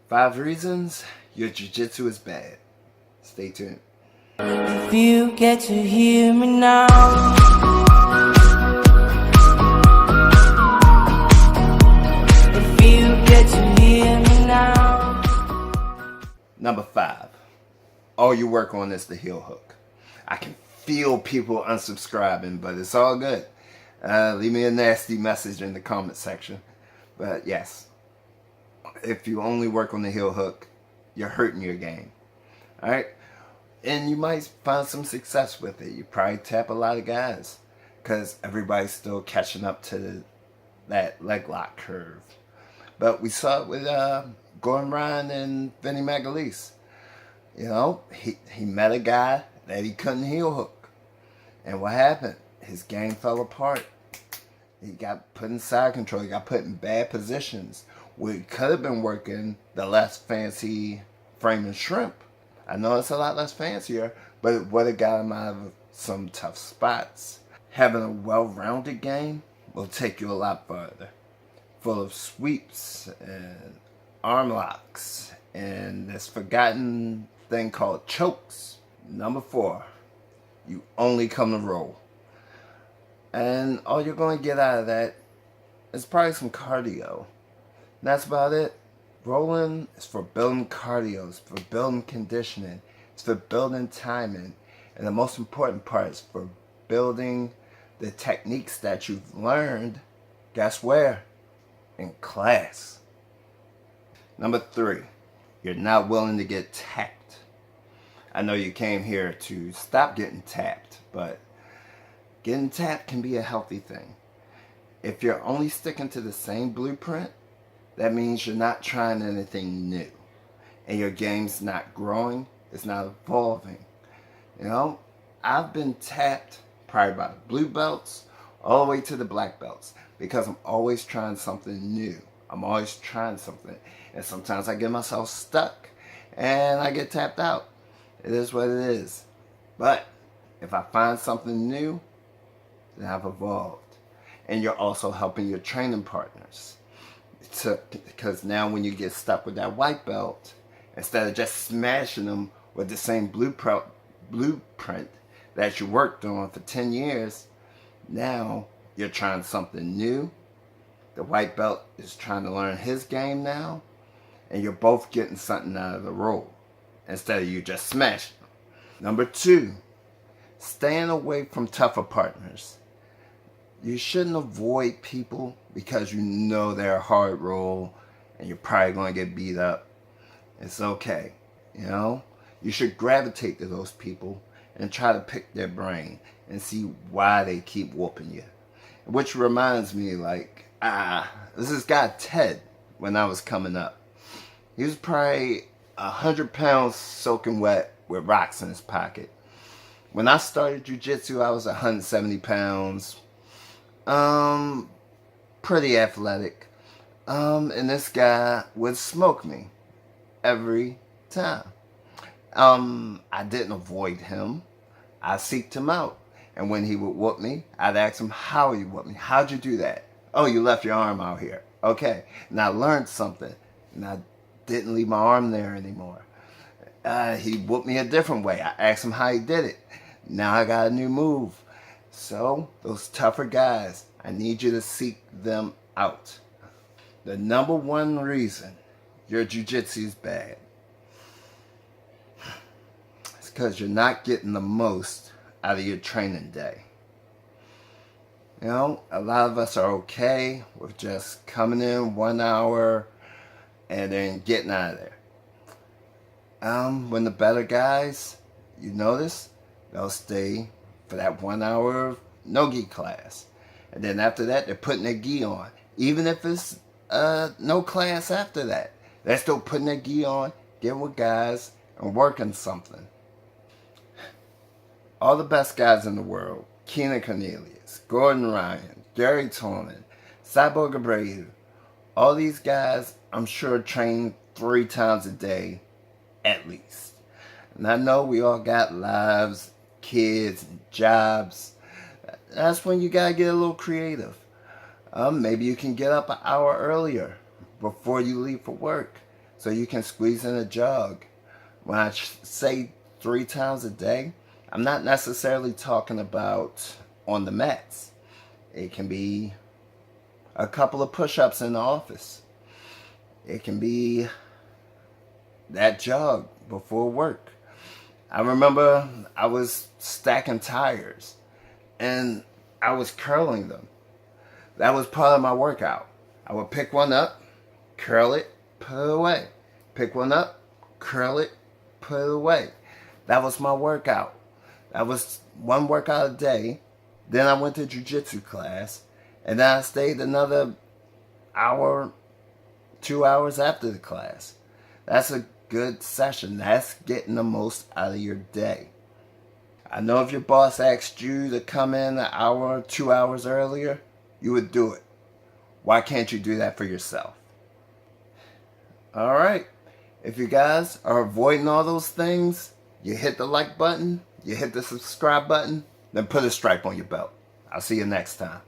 5 reasons your jiu-jitsu is bad. Stay tuned. If you get to hear me now, if you get to hear me now. Number 5. All you work on is the heel hook. I can feel people unsubscribing, but it's all good. Leave me a nasty message in the comment section. But yes, if you only work on the heel hook, you're hurting your game. Alright? And you might find some success with it. You probably tap a lot of guys because everybody's still catching up to that leg lock curve. But we saw it with Gordon Ryan and Vinny Magalhaes. You know, he met a guy that he couldn't heel hook. And what happened? His game fell apart. He got put in side control. He got put in bad positions where he could have been working the less fancy frame and shrimp. I know it's a lot less fancier, but it would have got him out of some tough spots. Having a well-rounded game will take you a lot further. Full of sweeps and arm locks and this forgotten thing called chokes. Number 4, you only come to roll. And all you're going to get out of that is probably some cardio. And that's about it. Rolling is for building cardio, it's for building conditioning, it's for building timing. And the most important part is for building the techniques that you've learned, guess where? In class. Number 3, you're not willing to get tapped. I know you came here to stop getting tapped, but getting tapped can be a healthy thing. If you're only sticking to the same blueprint, that means you're not trying anything new. And your game's not growing, it's not evolving. You know, I've been tapped probably by the blue belts all the way to the black belts because I'm always trying something new. I'm always trying something. And sometimes I get myself stuck and I get tapped out. It is what it is. But if I find something new, then I've evolved. And you're also helping your training partners. Because now when you get stuck with that white belt, instead of just smashing them with the same blueprint that you worked on for 10 years, now you're trying something new. The white belt is trying to learn his game now, and you're both getting something out of the roll instead of you just smashing them. Number 2, staying away from tougher partners. You shouldn't avoid people because you know they're a hard roll and you're probably going to get beat up. It's okay, you know? You should gravitate to those people and try to pick their brain and see why they keep whooping you. Which reminds me, this is guy Ted when I was coming up. He was probably 100 pounds soaking wet with rocks in his pocket. When I started jiu-jitsu, I was 170 pounds. Pretty athletic. And this guy would smoke me every time. I didn't avoid him. I seeked him out. And when he would whoop me, I'd ask him how he whooped me. How'd you do that? Oh, you left your arm out here. Okay. And I learned something. And I didn't leave my arm there anymore. He whooped me a different way. I asked him how he did it. Now I got a new move. So, those tougher guys, I need you to seek them out. The number 1 reason your jiu-jitsu is bad is because you're not getting the most out of your training day. You know, a lot of us are okay with just coming in 1 hour and then getting out of there. When the better guys, you notice, they'll stay for that 1 hour no-gi class. And then after that, they're putting their gi on. Even if it's no class after that, they're still putting their gi on, getting with guys, and working something. All the best guys in the world, Keenan Cornelius, Gordon Ryan, Gary Tonin, Cyborg Abreu, all these guys, I'm sure, train 3 times a day, at least. And I know we all got lives, kids, and jobs. That's when you gotta get a little creative. Maybe you can get up an hour earlier before you leave for work so you can squeeze in a jog. When I say 3 times a day, I'm not necessarily talking about on the mats. It can be a couple of push-ups in the office. It can be that jog before work. I remember I was stacking tires and I was curling them. That was part of my workout. I would pick one up, curl it, put it away. Pick one up, curl it, put it away. That was my workout. That was one workout a day. Then I went to jiujitsu class, and then I stayed another hour, 2 hours after the class. That's a good session. That's getting the most out of your day. I know if your boss asked you to come in an hour, 2 hours earlier, you would do it. Why can't you do that for yourself? Alright, if you guys are avoiding all those things, you hit the like button, you hit the subscribe button, then put a stripe on your belt. I'll see you next time.